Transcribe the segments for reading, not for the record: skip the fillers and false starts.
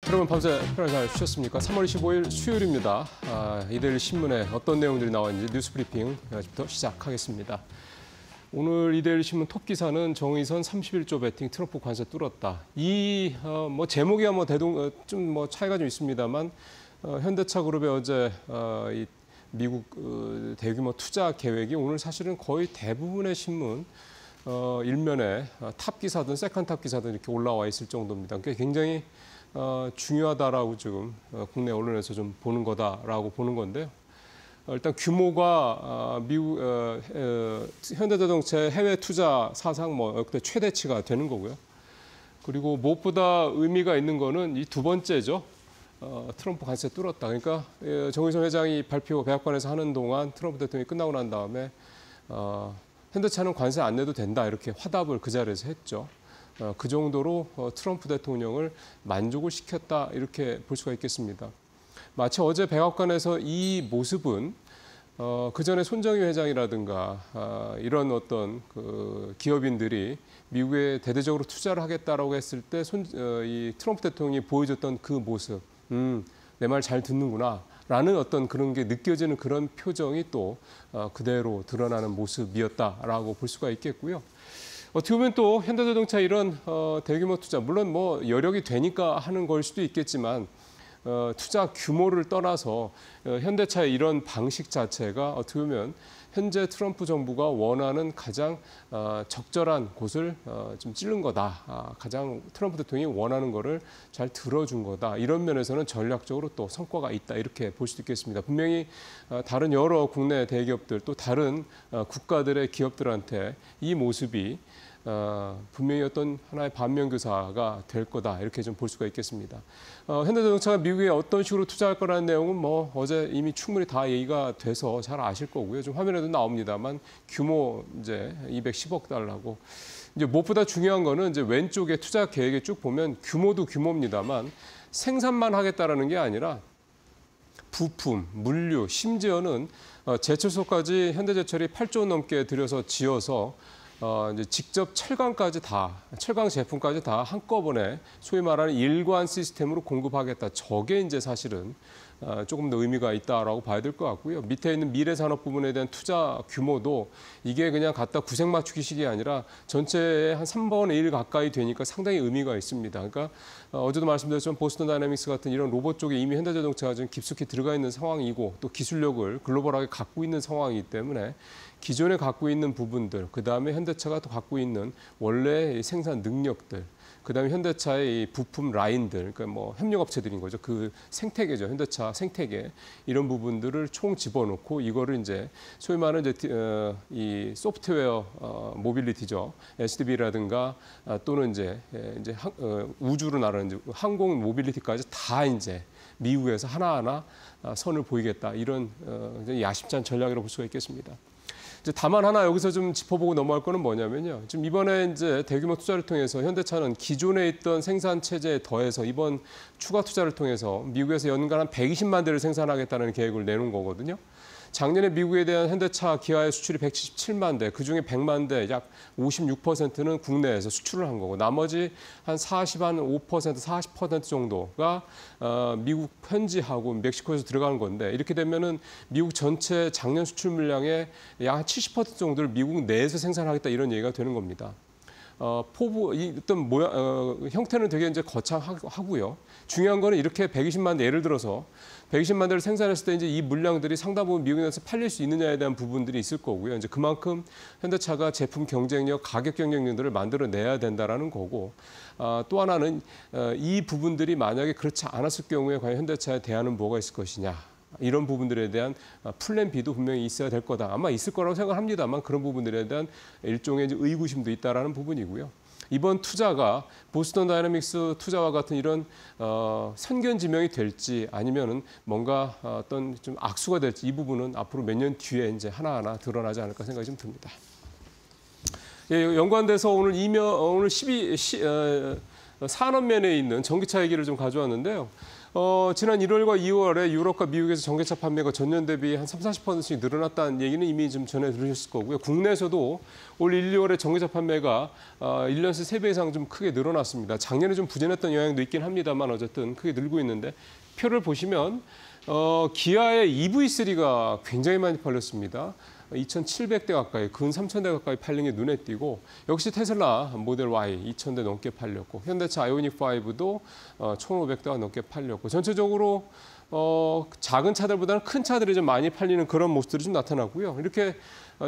여러분 밤새 편하게 잘 쉬셨습니까? 3월 25일 수요일입니다. 이데일리 신문에 어떤 내용들이 나왔는지 뉴스 브리핑 지금부터 시작하겠습니다. 오늘 이데일리 신문 톱 기사는 정의선 31조 배팅 트럼프 관세 뚫었다. 이 제목이야 좀 차이가 좀 있습니다만 현대차 그룹의 어제 이 미국 대규모 투자 계획이 오늘 사실은 거의 대부분의 신문 일면에 탑 기사든 세컨 탑 기사든 이렇게 올라와 있을 정도입니다. 그러니까 굉장히 중요하다라고 지금 국내 언론에서 좀 보는 거다라고 보는 건데요. 일단 규모가 미국 현대자동차의 해외 투자 사상 역대 최대치가 되는 거고요. 그리고 무엇보다 의미가 있는 거는 이 두 번째죠. 트럼프 관세 뚫었다. 그러니까 정의선 회장이 발표 백악관에서 하는 동안 트럼프 대통령이 끝나고 난 다음에 현대차는 관세 안 내도 된다 이렇게 화답을 그 자리에서 했죠. 그 정도로 트럼프 대통령을 만족을 시켰다 이렇게 볼 수가 있겠습니다. 마치 어제 백악관에서 이 모습은 그 전에 손정희 회장이라든가 이런 어떤 그 기업인들이 미국에 대대적으로 투자를 하겠다라고 했을 때 이 트럼프 대통령이 보여줬던 그 모습, 내 말 잘 듣는구나. 라는 어떤 그런 게 느껴지는 그런 표정이 또 그대로 드러나는 모습이었다라고 볼 수가 있겠고요. 어떻게 보면 또 현대자동차 이런 대규모 투자, 물론 여력이 되니까 하는 걸 수도 있겠지만 투자 규모를 떠나서 현대차의 이런 방식 자체가 어떻게 보면 현재 트럼프 정부가 원하는 가장 적절한 곳을 좀 찌른 거다. 가장 트럼프 대통령이 원하는 거를 잘 들어준 거다. 이런 면에서는 전략적으로 또 성과가 있다. 이렇게 볼 수도 있겠습니다. 분명히 다른 여러 국내 대기업들 또 다른 국가들의 기업들한테 이 모습이 분명히 어떤 하나의 반면교사가 될 거다 이렇게 좀 볼 수가 있겠습니다. 현대자동차가 미국에 어떤 식으로 투자할 거라는 내용은 어제 이미 충분히 다 얘기가 돼서 잘 아실 거고요. 좀 화면에도 나옵니다만 규모 이제 210억 달러고 이제 무엇보다 중요한 거는 이제 왼쪽에 투자 계획에 쭉 보면 규모도 규모입니다만 생산만 하겠다라는 게 아니라 부품, 물류, 심지어는 제철소까지 현대제철이 8조 원 넘게 들여서 지어서 이제 직접 철강 제품까지 다 한꺼번에 소위 말하는 일관 시스템으로 공급하겠다. 저게 이제 사실은 조금 더 의미가 있다라고 봐야 될 것 같고요. 밑에 있는 미래 산업 부분에 대한 투자 규모도 이게 그냥 갖다 구색 맞추기식이 아니라 전체의 한 3분의 1 가까이 되니까 상당히 의미가 있습니다. 그러니까 어제도 말씀드렸지만 보스턴 다이내믹스 같은 이런 로봇 쪽에 이미 현대자동차가 좀 깊숙이 들어가 있는 상황이고 또 기술력을 글로벌하게 갖고 있는 상황이기 때문에 기존에 갖고 있는 부분들, 그다음에 현대차가 또 갖고 있는 원래 생산 능력들, 그다음에 현대차의 이 부품 라인들, 그러니까 협력업체들인 거죠. 그 생태계죠. 현대차 생태계 이런 부분들을 총 집어넣고 이거를 이제 소위 말하는 이 소프트웨어 모빌리티죠. SDV라든가 또는 이제 우주로 나르는 항공 모빌리티까지 다 이제 미국에서 하나하나 선을 보이겠다 이런 야심찬 전략이라고 볼 수가 있겠습니다. 다만 하나 여기서 좀 짚어보고 넘어갈 거는 뭐냐면요. 지금 이번에 이제 대규모 투자를 통해서 현대차는 기존에 있던 생산 체제에 더해서 이번 추가 투자를 통해서 미국에서 연간 한 120만 대를 생산하겠다는 계획을 내놓은 거거든요. 작년에 미국에 대한 현대차 기아의 수출이 177만 대, 그중에 100만 대, 약 56%는 국내에서 수출을 한 거고 나머지 한 5%, 40% 정도가 미국 현지하고 멕시코에서 들어가는 건데 이렇게 되면은 미국 전체 작년 수출 물량의 약 70% 정도를 미국 내에서 생산하겠다 이런 얘기가 되는 겁니다. 어떤 형태는 되게 이제 거창하고요. 중요한 거는 이렇게 120만 대, 예를 들어서 120만 대를 생산했을 때 이제 이 물량들이 상당 부분 미국에서 팔릴 수 있느냐에 대한 부분들이 있을 거고요. 이제 그만큼 현대차가 제품 경쟁력, 가격 경쟁력들을 만들어내야 된다라는 거고, 또 하나는 이 부분들이 만약에 그렇지 않았을 경우에 과연 현대차에 대안은 뭐가 있을 것이냐. 이런 부분들에 대한 플랜 B도 분명히 있어야 될 거다. 아마 있을 거라고 생각합니다만 그런 부분들에 대한 일종의 이제 의구심도 있다라는 부분이고요. 이번 투자가 보스턴 다이내믹스 투자와 같은 이런 선견지명이 될지 아니면은 뭔가 어떤 좀 악수가 될지 이 부분은 앞으로 몇 년 뒤에 이제 하나하나 드러나지 않을까 생각이 좀 듭니다. 예, 연관돼서 오늘 산업면에 있는 전기차 얘기를 좀 가져왔는데요. 지난 1월과 2월에 유럽과 미국에서 전기차 판매가 전년 대비 한 30~40%씩 늘어났다는 얘기는 이미 좀 전해 들으셨을 거고요. 국내에서도 올 1, 2월에 전기차 판매가 1년 새 3배 이상 좀 크게 늘어났습니다. 작년에 좀 부진했던 영향도 있긴 합니다만 어쨌든 크게 늘고 있는데 표를 보시면 기아의 EV3가 굉장히 많이 팔렸습니다. 2,700대 가까이, 근 3,000대 가까이 팔린 게 눈에 띄고 역시 테슬라 모델 Y 2,000대 넘게 팔렸고 현대차 아이오닉 5도 1,500대가 넘게 팔렸고 전체적으로 작은 차들보다는 큰 차들이 좀 많이 팔리는 그런 모습들이 좀 나타났고요. 이렇게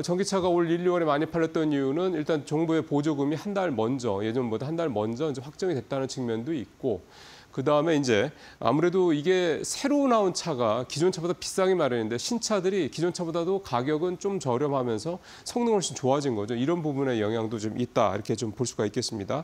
전기차가 올 1, 2월에 많이 팔렸던 이유는 일단 정부의 보조금이 한 달 먼저 예전보다 한 달 먼저 이제 확정이 됐다는 측면도 있고 그다음에 이제 아무래도 이게 새로 나온 차가 기존 차보다 비싸기 마련인데 신차들이 기존 차보다도 가격은 좀 저렴하면서 성능이 훨씬 좋아진 거죠. 이런 부분의 영향도 좀 있다 이렇게 좀 볼 수가 있겠습니다.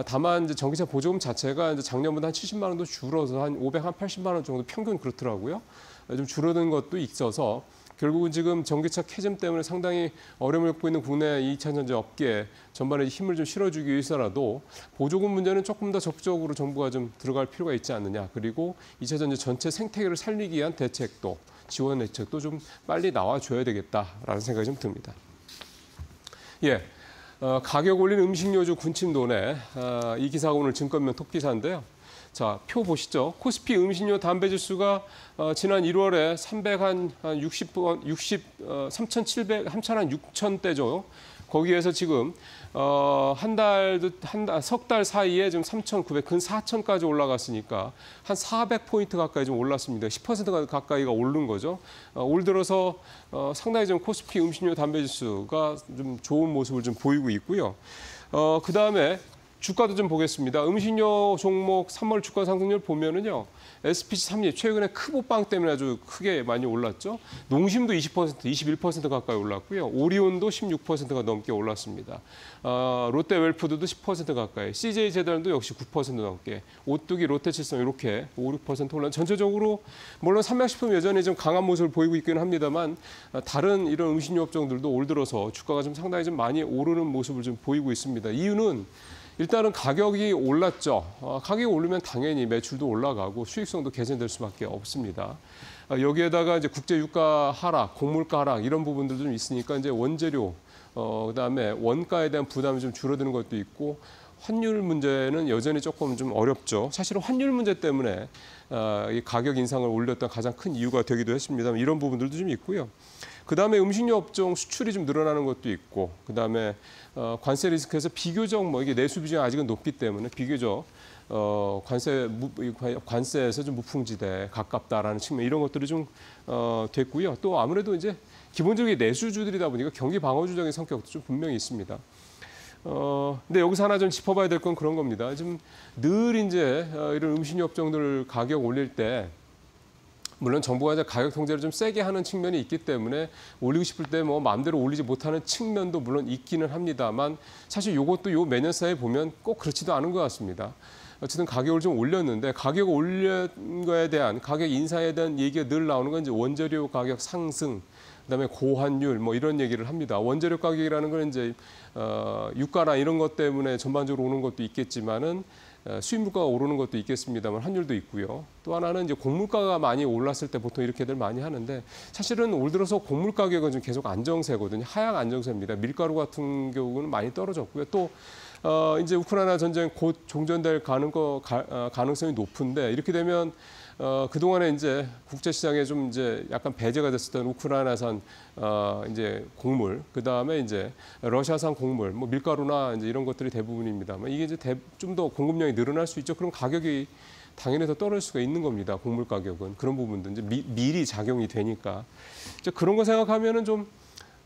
다만 이제 전기차 보조금 자체가 이제 작년보다 한 70만 원도 줄어서 한 580만 원 정도 평균 그렇더라고요. 좀 줄어든 것도 있어서 결국은 지금 전기차 캐즘 때문에 상당히 어려움을 겪고 있는 국내 2차 전지 업계 전반에 힘을 좀 실어주기 위해서라도 보조금 문제는 조금 더 적극적으로 정부가 좀 들어갈 필요가 있지 않느냐. 그리고 2차 전지 전체 생태계를 살리기 위한 대책도 지원 대책도 좀 빨리 나와줘야 되겠다라는 생각이 좀 듭니다. 예, 가격 올린 음식료주 군침도네. 이 기사가 오늘 증권면 톱기사인데요. 자, 표 보시죠. 코스피 음식료 담배 지수가 지난 1월에 3,600대죠. 거기에서 지금 석 달 사이에 지금 3,900, 근 4,000까지 올라갔으니까 한 400포인트 가까이 좀 올랐습니다. 10% 가까이가 오른 거죠. 올 들어서 상당히 좀 코스피 음식료 담배 지수가 좀 좋은 모습을 좀 보이고 있고요. 그다음에 주가도 좀 보겠습니다. 음식료 종목 3월 주가 상승률 보면은요. SPC 3립 최근에 크보빵 때문에 아주 크게 많이 올랐죠. 농심도 20%, 21% 가까이 올랐고요. 오리온도 16%가 넘게 올랐습니다. 롯데웰푸드도 10% 가까이, CJ제달도 역시 9% 넘게, 오뚜기, 롯데칠성 이렇게 5, 6% 올랐. 전체적으로 물론 삼양식품 여전히 좀 강한 모습을 보이고 있기는 합니다만 다른 이런 음식료 업종들도 올 들어서 주가가 좀 상당히 좀 많이 오르는 모습을 좀 보이고 있습니다. 이유는 일단은 가격이 올랐죠. 가격이 오르면 당연히 매출도 올라가고 수익성도 개선될 수밖에 없습니다. 여기에다가 이제 국제 유가 하락, 곡물가 하락 이런 부분들도 좀 있으니까 이제 원재료, 그다음에 원가에 대한 부담이 좀 줄어드는 것도 있고 환율 문제는 여전히 조금 좀 어렵죠. 사실은 환율 문제 때문에 이 가격 인상을 올렸던 가장 큰 이유가 되기도 했습니다만 이런 부분들도 좀 있고요. 그다음에 음식료 업종 수출이 좀 늘어나는 것도 있고 그다음에 관세 리스크에서 비교적 이게 내수 비중이 아직은 높기 때문에 비교적 관세에서 좀 무풍지대에 가깝다라는 측면 이런 것들이 좀 됐고요. 또 아무래도 이제 기본적인 내수주들이다 보니까 경기 방어주적인 성격도 좀 분명히 있습니다. 근데 여기서 하나 좀 짚어봐야 될 건 그런 겁니다. 지금 늘 이제 이런 음식료 업종들 가격 올릴 때 물론 정부가 이제 가격 통제를 좀 세게 하는 측면이 있기 때문에 올리고 싶을 때 뭐 마음대로 올리지 못하는 측면도 물론 있기는 합니다만 사실 이것도 요 매년 사이에 보면 꼭 그렇지도 않은 것 같습니다. 어쨌든 가격을 좀 올렸는데 가격 올린 거에 대한 가격 인상에 대한 얘기가 늘 나오는 건 이제 원재료 가격 상승, 그다음에 고환율 뭐 이런 얘기를 합니다. 원재료 가격이라는 건 이제 유가나 이런 것 때문에 전반적으로 오는 것도 있겠지만은 수입 물가가 오르는 것도 있겠습니다만 환율도 있고요. 또 하나는 이제 곡물가가 많이 올랐을 때 보통 이렇게들 많이 하는데 사실은 올 들어서 곡물 가격은 좀 계속 안정세거든요. 하향 안정세입니다. 밀가루 같은 경우는 많이 떨어졌고요. 또 이제 우크라이나 전쟁 곧 종전될 가능성이 높은데 이렇게 되면 그동안에 이제 국제시장에 좀 이제 약간 배제가 됐었던 우크라이나산 이제 곡물, 그 다음에 이제 러시아산 곡물, 뭐 밀가루나 이제 이런 것들이 대부분입니다만 이게 이제 좀 더 공급량이 늘어날 수 있죠. 그럼 가격이 당연히 더 떨어질 수가 있는 겁니다. 곡물 가격은 그런 부분도 이제 미리 작용이 되니까 이제 그런 거 생각하면은 좀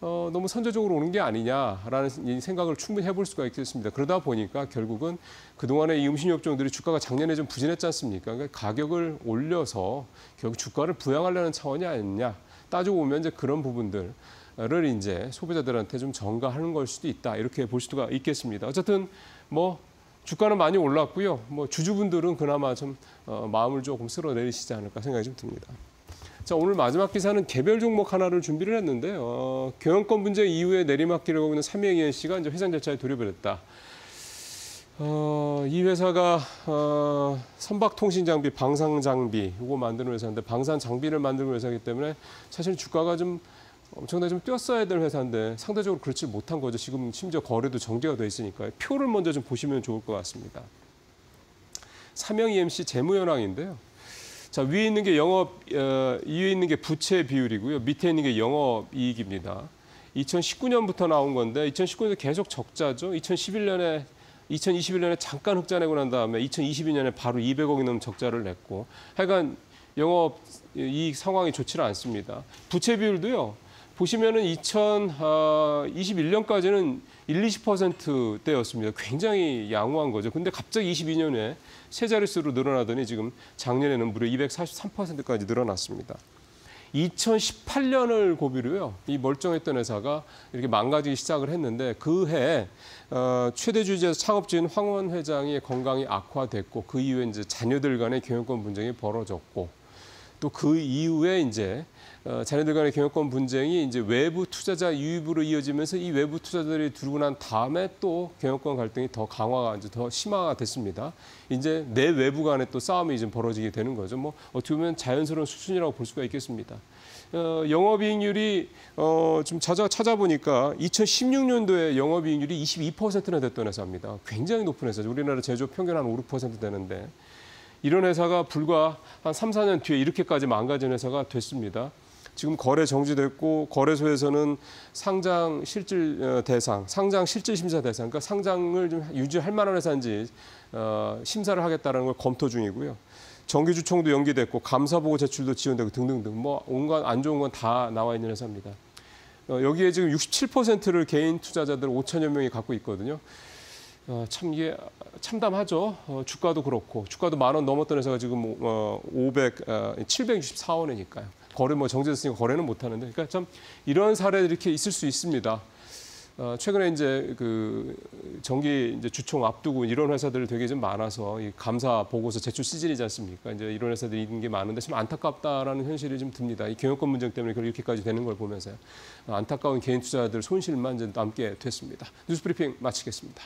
너무 선제적으로 오는 게 아니냐라는 생각을 충분히 해볼 수가 있겠습니다. 그러다 보니까 결국은 그동안에 이 음식료 업종들이 주가가 작년에 좀 부진했지 않습니까? 그러니까 가격을 올려서 결국 주가를 부양하려는 차원이 아니냐. 따지고 보면 이제 그런 부분들을 이제 소비자들한테 좀 전가하는 걸 수도 있다. 이렇게 볼 수가 있겠습니다. 어쨌든 뭐 주가는 많이 올랐고요. 뭐 주주분들은 그나마 좀 마음을 조금 쓸어내리시지 않을까 생각이 좀 듭니다. 자, 오늘 마지막 기사는 개별 종목 하나를 준비를 했는데요. 경영권 분쟁 이후에 내리막길을 가고 있는 삼양ENC가 이제 회장 절차에 돌입을 했다. 이 회사가 선박 통신 장비, 방산 장비 이거 만드는 회사인데 방산 장비를 만드는 회사이기 때문에 사실 주가가 좀 엄청나게 좀 뛰었어야 될 회사인데 상대적으로 그렇지 못한 거죠. 지금 심지어 거래도 정지가 돼 있으니까요. 표를 먼저 좀 보시면 좋을 것 같습니다. 삼영 EMC 재무 현황인데요. 자, 위에 있는 게 위에 있는 게 부채 비율이고요. 밑에 있는 게 영업이익입니다. 2019년부터 나온 건데 2019년도 계속 적자죠. 2021년에 잠깐 흑자 내고 난 다음에 2022년에 바로 200억이 넘는 적자를 냈고 하여간 영업 이익 상황이 좋지는 않습니다. 부채 비율도요. 보시면은 2021년까지는 20%대였습니다. 굉장히 양호한 거죠. 근데 갑자기 22년에 세 자릿수로 늘어나더니 지금 작년에는 무려 243%까지 늘어났습니다. 2018년을 고비로요. 이 멀쩡했던 회사가 이렇게 망가지기 시작을 했는데 그 해에 최대 주주에서 창업주인 황원 회장의 건강이 악화됐고 그 이후에 이제 자녀들 간의 경영권 분쟁이 벌어졌고 또 그 이후에 이제 자녀들 간의 경영권 분쟁이 이제 외부 투자자 유입으로 이어지면서 이 외부 투자자들이 들어오고 난 다음에 또 경영권 갈등이 더 강화가 이제 더 심화가 됐습니다. 이제 내 외부 간에 또 싸움이 좀 벌어지게 되는 거죠. 뭐 어떻게 보면 자연스러운 수순이라고 볼 수가 있겠습니다. 영업이익률이 좀 찾아보니까 2016년도에 영업이익률이 22%나 됐던 회사입니다. 굉장히 높은 회사죠. 우리나라 제조업 평균 한 5, 6% 되는데 이런 회사가 불과 한 3, 4년 뒤에 이렇게까지 망가진 회사가 됐습니다. 지금 거래 정지됐고 거래소에서는 상장 실질 대상, 상장 실질 심사 대상, 그러니까 상장을 좀 유지할 만한 회사인지 심사를 하겠다는 걸 검토 중이고요. 정기주총도 연기됐고 감사보고 제출도 지연되고 등등등 뭐 온갖 안 좋은 건 다 나와 있는 회사입니다. 여기에 지금 67%를 개인 투자자들 5천여 명이 갖고 있거든요. 참 이게 참담하죠. 주가도 그렇고 주가도 10,000원 넘었던 회사가 지금 764원이니까요. 거래 뭐 정지됐으니까 거래는 못 하는데, 그러니까 참 이런 사례들이 이렇게 있을 수 있습니다. 최근에 이제 그 정기 이제 주총 앞두고 이런 회사들 되게 좀 많아서 이 감사 보고서 제출 시즌이지 않습니까? 이제 이런 회사들이 있는 게 많은데 참 안타깝다라는 현실이 좀 듭니다. 이 경영권 문제 때문에 이렇게까지 되는 걸 보면서요. 안타까운 개인 투자자들 손실만 이제 남게 됐습니다. 뉴스브리핑 마치겠습니다.